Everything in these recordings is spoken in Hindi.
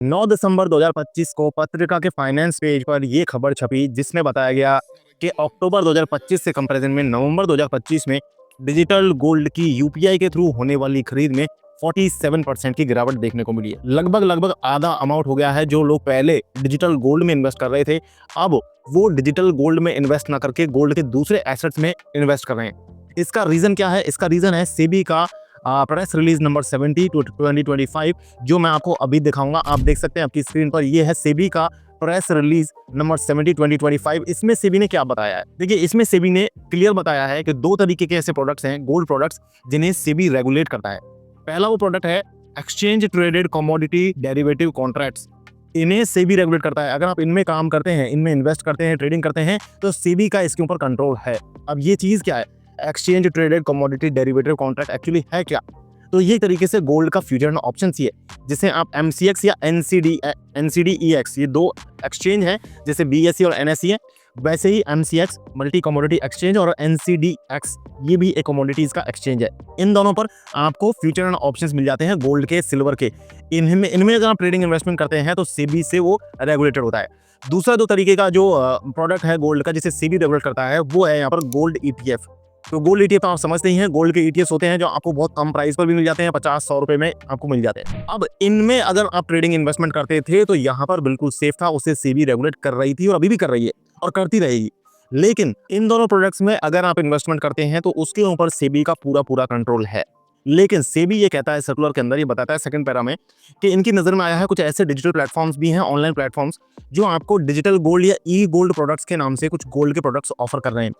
9 दिसंबर 2025 को पत्रिका के फाइनेंस पेज पर यह खबर छपी जिसमें बताया गया कि अक्टूबर 2025 से कंपैरिजन में नवंबर 2025 में डिजिटल गोल्ड की यूपीआई के थ्रू होने वाली खरीद में 47% की गिरावट देखने को मिली है। लगभग आधा अमाउंट हो गया है। जो लोग पहले डिजिटल गोल्ड में इन्वेस्ट कर रहे थे, अब वो डिजिटल गोल्ड में इन्वेस्ट ना करके गोल्ड के दूसरे एसेट्स में इन्वेस्ट कर रहे हैं। इसका रीजन क्या है? इसका रीजन है सेबी का प्रेस रिलीज नंबर 70 टू 2025, जो मैं आपको अभी दिखाऊंगा। आप देख सकते हैं आपकी स्क्रीन पर, ये है सेबी का प्रेस रिलीज नंबर 70 2025। इसमें सेबी ने क्या बताया है? देखिए, इसमें सेबी ने क्लियर बताया है कि दो तरीके के ऐसे प्रोडक्ट्स हैं, गोल्ड प्रोडक्ट्स, जिन्हें सेबी रेगुलेट करता है। पहला वो प्रोडक्ट है exchange traded commodity derivative contracts. इन्हें सेबी रेगुलेट करता है। अगर आप इनमें काम करते हैं, इनमें इन्वेस्ट करते हैं, ट्रेडिंग करते हैं, तो सेबी का इसके ऊपर कंट्रोल है। अब ये चीज क्या है? Exchange traded commodity derivative contract actually है क्या? तो ये तरीके से गोल्ड का फ्यूचर एंड ऑप्शन ही है, जिसे आप एमसीएक्स या एनसीडीईएक्स, ये दो एक्सचेंज है, जैसे बीएसई और एनएसई है, वैसे ही एमसीएक्स मल्टी कमोडिटी एक्सचेंज और एनसीडीएक्स ये भी एक कमोडिटीज का एक्सचेंज है। इन दोनों पर आपको फ्यूचर एंड ऑप्शंस मिल जाते हैं, गोल्ड के, सिल्वर के। इनमें अगर आप ट्रेडिंग इन्वेस्टमेंट करते हैं तो सेबी से वो रेगुलेटेड होता है। दूसरा दो तरीके का जो प्रोडक्ट है गोल्ड का जिसे सेबी रेगुलेट करता है, वो है यहाँ पर गोल्ड ईटीएफ। तो गोल्ड ईटीएफ आप समझते ही हैं, गोल्ड के ईटीएफ होते हैं जो आपको बहुत कम प्राइस पर भी मिल जाते हैं, 50-100 रुपए में आपको मिल जाते हैं। अब इनमें अगर आप ट्रेडिंग इन्वेस्टमेंट करते थे तो यहाँ पर बिल्कुल सेफ था, उसे सेबी रेगुलेट कर रही थी और अभी भी कर रही है और करती रहेगी। लेकिन इन दोनों प्रोडक्ट्स में अगर आप इन्वेस्टमेंट करते हैं तो उसके ऊपर सेबी का पूरा कंट्रोल है। लेकिन सेबी ये कहता है, सर्कुलर के अंदर ये बताता है सेकंड पैरा में, कि इनकी नजर में आया है कुछ ऐसे डिजिटल प्लेटफॉर्म्स भी हैं, ऑनलाइन प्लेटफॉर्म्स, जो आपको डिजिटल गोल्ड या ई गोल्ड प्रोडक्ट्स के नाम से कुछ गोल्ड के प्रोडक्ट्स ऑफर कर रहे हैं।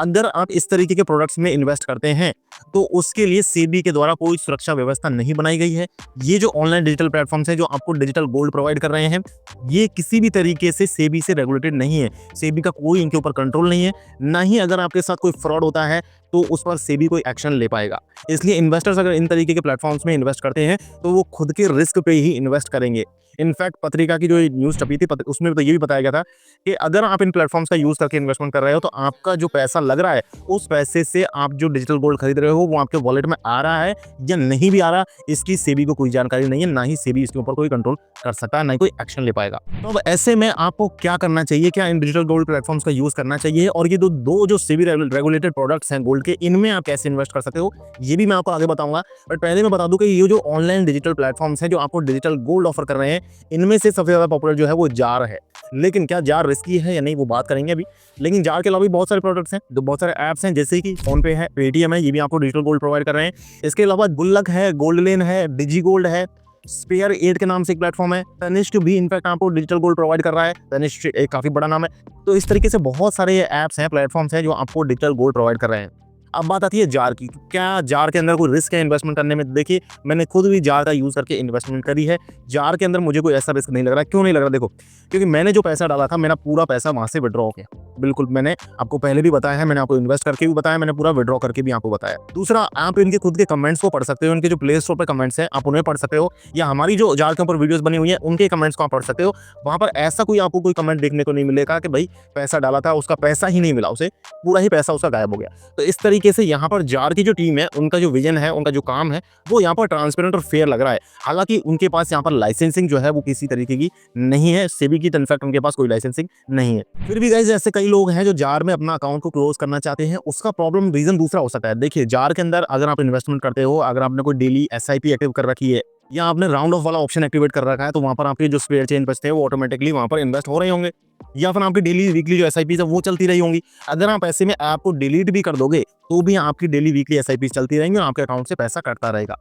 अगर आप इस तरीके के प्रोडक्ट्स में इन्वेस्ट करते हैं तो उसके लिए सेबी के द्वारा कोई सुरक्षा व्यवस्था नहीं बनाई गई है। ये जो ऑनलाइन डिजिटल प्लेटफॉर्म्स हैं जो आपको डिजिटल गोल्ड प्रोवाइड कर रहे हैं, ये किसी भी तरीके से सेबी से रेगुलेटेड नहीं है। सेबी का कोई इनके ऊपर कंट्रोल नहीं है, ना ही अगर आपके साथ कोई फ्रॉड होता है तो उस पर सेबी कोई एक्शन ले पाएगा। इसलिए इन्वेस्टर्स अगर इन तरीके के प्लेटफॉर्म्स में इन्वेस्ट करते हैं तो वो खुद के रिस्क पे ही इन्वेस्ट करेंगे। इनफैक्ट पत्रिका की जो न्यूज़ छपी थी उसमें तो ये भी बताया गया था कि अगर आप इन प्लेटफॉर्म्स का यूज़ करके इन्वेस्टमेंट कर रहे हो तो आपका जो पैसा लग रहा है, उस पैसे से आप जो डिजिटल गोल्ड खरीद रहे हो वो आपके वॉलेट में आ रहा है या नहीं भी आ रहा, इसकी सेबी को कोई जानकारी नहीं है, ना ही सेबी इसके ऊपर कोई कंट्रोल कर सकता है, ना ही कोई एक्शन ले पाएगा। तो अब ऐसे में आपको क्या करना चाहिए? क्या इन डिजिटल गोल्ड प्लेटफॉर्म्स का यूज़ करना चाहिए? और ये दो जो सेबी रेगुलेटेड प्रोडक्ट्स हैं गोल्ड के, इनमें आप कैसे इन्वेस्ट कर सकते हो, ये भी मैं आपको आगे बताऊंगा। बट पहले मैं बता दूं कि ये जो ऑनलाइन डिजिटल प्लेटफॉर्म्स हैं जो आपको डिजिटल गोल्ड ऑफर कर रहे हैं, इनमें से सबसे ज्यादा पॉपुलर जो है वो जार है। लेकिन क्या जार रिस्की है या नहीं, वो बात करेंगे अभी। लेकिन जार के अलावा भी बहुत सारे प्रोडक्ट्स हैं, जो बहुत सारे ऐप्स हैं, जैसे कि फोन पे है, पेटीएम है, ये भी आपको डिजिटल गोल्ड प्रोवाइड कर रहे हैं। इसके अलावा गुल्लक है, गोल्ड लेन है, डिजी गोल्ड है, स्पेयर 8 के नाम से एक प्लेटफॉर्म है, तनिष्क भी इनफैक्ट आपको डिजिटल गोल्ड प्रोवाइड कर रहा है। तनिष्क एक काफी बड़ा नाम है। तो इस तरीके से बहुत सारे ऐप्स हैं, प्लेटफॉर्म्स हैं जो आपको डिजिटल गोल्ड प्रोवाइड कर रहे हैं। अब बात आती है जार की। क्या जार के अंदर कोई रिस्क है इन्वेस्टमेंट करने में? देखिए, मैंने खुद भी जार का यूज करके इन्वेस्टमेंट करी है। जार के अंदर मुझे कोई ऐसा रिस्क नहीं लग रहा। क्यों नहीं लग रहा? देखो, क्योंकि मैंने जो पैसा डाला था, मेरा पूरा पैसा वहां से विड्रॉ हो गया। बिल्कुल, मैंने आपको पहले भी बताया है, मैंने आपको इन्वेस्ट करके भी बताया, मैंने पूरा विड्रॉ करके भी आपको बताया। दूसरा, आप इनके खुद के कमेंट्स को पढ़ सकते हो, इनके जो प्ले स्टोर पर कमेंट्स हैं आप उन्हें पढ़ सकते हो, या हमारी जो जार के ऊपर वीडियोस बनी हुई है उनके कमेंट्स को आप पढ़ सकते हो। वहां पर ऐसा कोई आपको कोई कमेंट देखने को नहीं मिलेगा कि भाई पैसा डाला था, उसका पैसा ही नहीं मिला, उसे पूरा ही पैसा उसका गायब हो गया। तो इस तरीके से यहाँ पर जार की जो टीम है, उनका जो विजन है, उनका जो काम है, वो यहाँ पर ट्रांसपेरेंट और फेयर लग रहा है। हालांकि उनके पास यहाँ पर लाइसेंसिंग जो है वो किसी तरीके की नहीं है, सेबी की इनफैक्ट उनके पास कोई लाइसेंसिंग नहीं है। फिर भी गाइस, ऐसे कई लोग हैं जो जार में अपना अकाउंट को क्लोज करना चाहते हैं। उसका प्रॉब्लम रीजन दूसरा हो सकता है। देखिए, जार के अंदर अगर आप इन्वेस्टमेंट करते हो, अगर आपने कोई डेली एसआईपी एक्टिव कर रखी है या आपने राउंड ऑफ वाला ऑप्शन एक्टिवेट कर रखा है, तो वहां पर आपके जो स्पेयर चेंज बचते हैं वो ऑटोमेटिकली वहां पर इन्वेस्ट हो रहे होंगे, या फिर आपकी डेली वीकली जो एसआईपी है वो चलती रही होंगी। अगर आप ऐसे में ऐप को डिलीट भी कर दोगे तो भी आपकी डेली वीकली एसआईपी चलती रहेंगी और आपके अकाउंट से पैसा कटता रहेगा।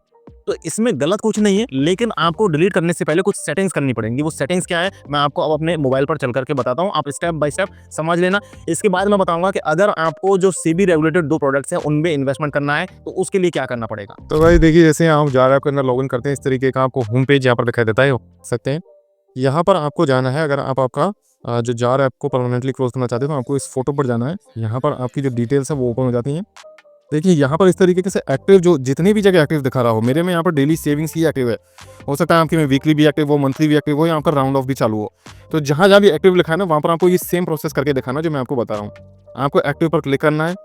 तो इसमें गलत कुछ नहीं है, लेकिन आपको डिलीट करने से पहले कुछ सेटिंग्स करनी पड़ेंगी। वो सेटिंग्स क्या है, मैं आपको अब अपने मोबाइल पर चल करके बताता हूँ, आप स्टेप बाय स्टेप समझ लेना। इसके बाद मैं बताऊंगा कि अगर आपको जो सेबी रेगुलेटेड दो प्रोडक्ट्स हैं उनमें इन्वेस्टमेंट करना है तो उसके लिए क्या करना पड़ेगा। तो भाई देखिए, जैसे आप जार ऐप के अंदर लॉगिन करते हैं, इस तरीके का आपको होम पेज यहाँ पर दिखाई देता है, हो सकते हैं। यहाँ पर आपको जाना है, अगर आप आपका जो जार ऐप को परमानेंटली क्लोज करना चाहते हो तो आपको इस फोटो पर जाना है। यहाँ पर आपकी जो डिटेल्स है वो ओपन हो जाती हैं। देखिए, यहाँ पर इस तरीके से एक्टिव जो जितनी भी जगह एक्टिव दिखा रहा हो, मेरे में यहाँ पर डेली सेविंग्स ही एक्टिव है। हो सकता है आपकी में वीकली भी एक्टिव हो, मंथली भी एक्टिव हो, या आपका राउंड ऑफ भी चालू हो। तो जहाँ जहाँ भी एक्टिव लिखा है ना, वहाँ पर आपको ये सेम प्रोसेस करके दिखाना जो मैं आपको बता रहा हूँ। आपको एक्टिव पर क्लिक करना है।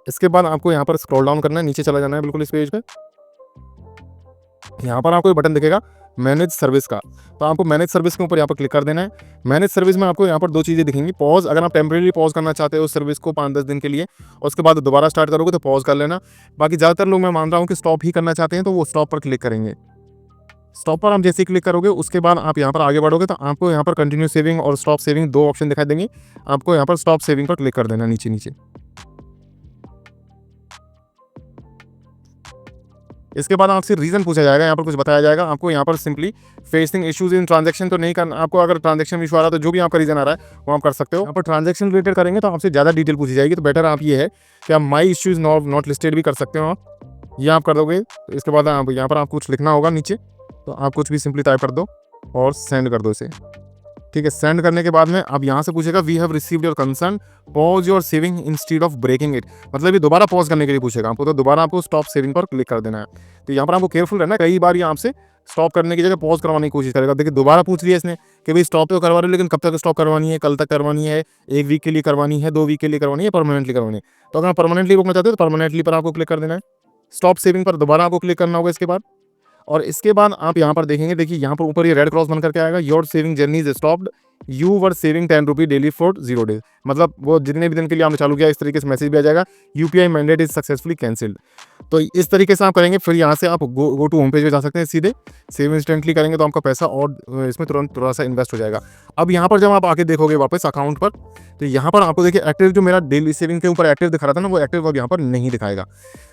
इसके बाद आपको यहाँ पर स्क्रॉल डाउन करना है, नीचे चला जाना है बिल्कुल इस पेज पे। यहाँ पर आपको एक बटन दिखेगा मैनेज सर्विस का। तो आपको मैनेज सर्विस के ऊपर यहाँ पर क्लिक कर देना है। मैनेज सर्विस में आपको यहाँ पर 2 चीज़ें दिखेंगी, पॉज, अगर आप टेम्परेरी पॉज करना चाहते हो उस सर्विस को 5-10 दिन के लिए, और उसके बाद दोबारा स्टार्ट करोगे तो पॉज कर लेना। बाकी ज़्यादातर लोग मैं मान रहा हूँ कि स्टॉप ही करना चाहते हैं, तो वो स्टॉप पर क्लिक करेंगे। स्टॉप पर आप जैसे ही क्लिक करोगे उसके बाद आप यहाँ पर आगे बढ़ोगे तो आपको यहाँ पर कंटिन्यू सेविंग और स्टॉप सेविंग 2 ऑप्शन दिखाई देंगे। आपको यहाँ पर स्टॉप सेविंग पर क्लिक कर देना नीचे नीचे। इसके बाद आपसे रीज़न पूछा जाएगा, यहाँ पर कुछ बताया जाएगा। आपको यहाँ पर simply facing issues in transaction तो नहीं करना। आपको अगर ट्रांजैक्शन इशू आ रहा है तो जो भी आपका रीज़न आ रहा है वो आप कर सकते हो। यहाँ पर ट्रांजैक्शन रिलेटेड करेंगे तो आपसे ज़्यादा डिटेल पूछी जाएगी, तो बेटर आप ये है कि आप माई इश्यूज नॉट लिस्टेड भी कर सकते हो। आप ये आप कर दोगे तो इसके बाद आप यहाँ पर आपको कुछ लिखना होगा नीचे, तो आप कुछ भी सिंपली टाइप कर दो और सेंड कर दो इसे। ठीक है, सेंड करने के बाद में अब यहाँ से पूछेगा we have received your concern, pause your saving instead of breaking it. मतलब ये दोबारा पॉज करने के लिए पूछेगा आपको, तो दोबारा आपको स्टॉप सेविंग पर क्लिक कर देना है। तो यहाँ पर आपको केयरफुल रहना है, कई बार ये आपसे स्टॉप करने की जगह पॉज करवाने की कोशिश करेगा। देखिए दोबारा पूछ लिया इसने कि भाई स्टॉप तो करवा रहे हो, लेकिन कब तक स्टॉप करवानी है, कल तक करवानी है, 1 वीक के लिए करवानी है, 2 वीक के लिए करवानी है, परमानेंटली करवानी है। तो अगर आप परमानेंटली रोकना चाहते हो तो परमानेंटली पर आपको क्लिक कर देना है। स्टॉप सेविंग पर दोबारा आपको क्लिक करना होगा इसके बाद, और इसके बाद आप यहाँ पर देखेंगे, देखिए यहाँ पर ऊपर ये रेड क्रॉस बन करके आएगा, your saving journey is stopped, you were saving 10 rupee daily for 0 days. मतलब वो जितने भी दिन के लिए आपने चालू किया इस तरीके से मैसेज भी आ जाएगा, UPI mandate is successfully cancelled. तो इस तरीके से आप करेंगे। फिर यहाँ से आप गो टू होम पेज पे जा सकते हैं, सीधे सेव इंस्टेंटली करेंगे तो आपका पैसा और इसमें तुरंत थोड़ा सा इन्वेस्ट हो जाएगा। अब यहाँ पर जब आप आके देखोगे वापस अकाउंट पर, तो यहाँ पर आपको देखिए एक्टिव, जो मेरा डेली सेविंग के ऊपर एक्टिव दिखा रहा था ना, वो एक्टिव अब यहाँ पर नहीं दिखाएगा।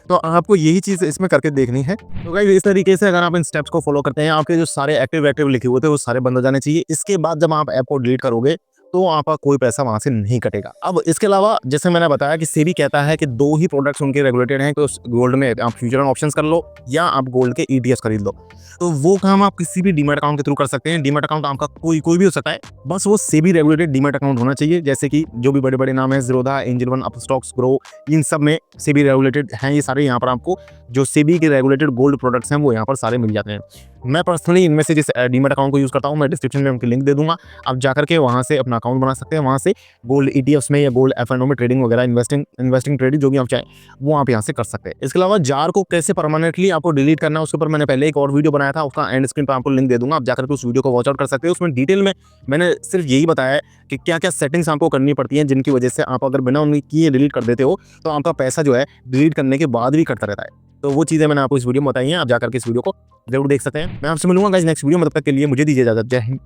तो आपको यही चीज़ इसमें करके देखनी है। तो गाइस इस तरीके से अगर आप इन स्टेप्स को फॉलो करते हैं, आपके जो सारे एक्टिव लिखे हुए थे वो सारे बंद हो जाने चाहिए। इसके बाद जब आप ऐप को डिलीट करोगे तो आपका कोई पैसा वहां से नहीं कटेगा। अब इसके अलावा जैसे मैंने बताया कि सेबी कहता है कि 2 ही प्रोडक्ट्स उनके रेगुलेटेड हैं, तो गोल्ड में आप फ्यूचर एंड ऑप्शंस कर लो या आप गोल्ड के ईटीएफ खरीद लो। तो वो काम आप किसी भी डीमैट अकाउंट के थ्रू कर सकते हैं। डीमैट अकाउंट आपका कोई भी हो सकता है, बस वो सेबी रेगुलेटेड डीमैट अकाउंट होना चाहिए। जैसे कि जो भी बड़े बड़े नाम है, Zerodha, Angel One, Upstox, Groww, इन सब में सेबी रेगुलेटेड हैं ये सारे। यहाँ पर आपको जो सेबी के रेगुलेटेड गोल्ड प्रोडक्ट्स हैं वो यहाँ पर सारे मिल जाते हैं। मैं पर्सनली इनमें से जिस डीमैट अकाउंट को यूज़ करता हूँ, मैं डिस्क्रिप्शन में उनकी लिंक दे दूंगा, आप जाकर के वहाँ से अपना अकाउंट बना सकते हैं। वहाँ से गोल्ड ईटीएफ्स में या गोल्ड एफएनओ में ट्रेडिंग वगैरह, इन्वेस्टिंग ट्रेडिंग जो भी आप चाहें वो आप यहाँ से कर सकते हैं। इसके अलावा जार को कैसे परमानेंटली आपको डिलीट करना है उसके ऊपर मैंने पहले एक और वीडियो बनाया था, उसका एंड स्क्रीन पर आपको लिंक दे दूंगा, आप जाकर के उस वीडियो को वॉच आउट कर सकते हैं। उसमें डिटेल में मैंने सिर्फ यही बताया है कि क्या क्या सेटिंग्स आपको करनी पड़ती हैं, जिनकी वजह से आप अगर बिना उनकी किए डिलीट कर देते हो तो आपका पैसा जो है डिलीट करने के बाद भी कटता रहता है। तो वो चीज़ें मैंने आपको इस वीडियो में बताई हैं, आप जाकर के इस वीडियो को जरूर देख सकते हैं। मैं आपसे मिलूंगा गाइस नेक्स्ट वीडियो में, तब तक के लिए मुझे दीजिए इजाजत। जय हिंद,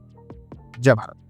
जय भारत।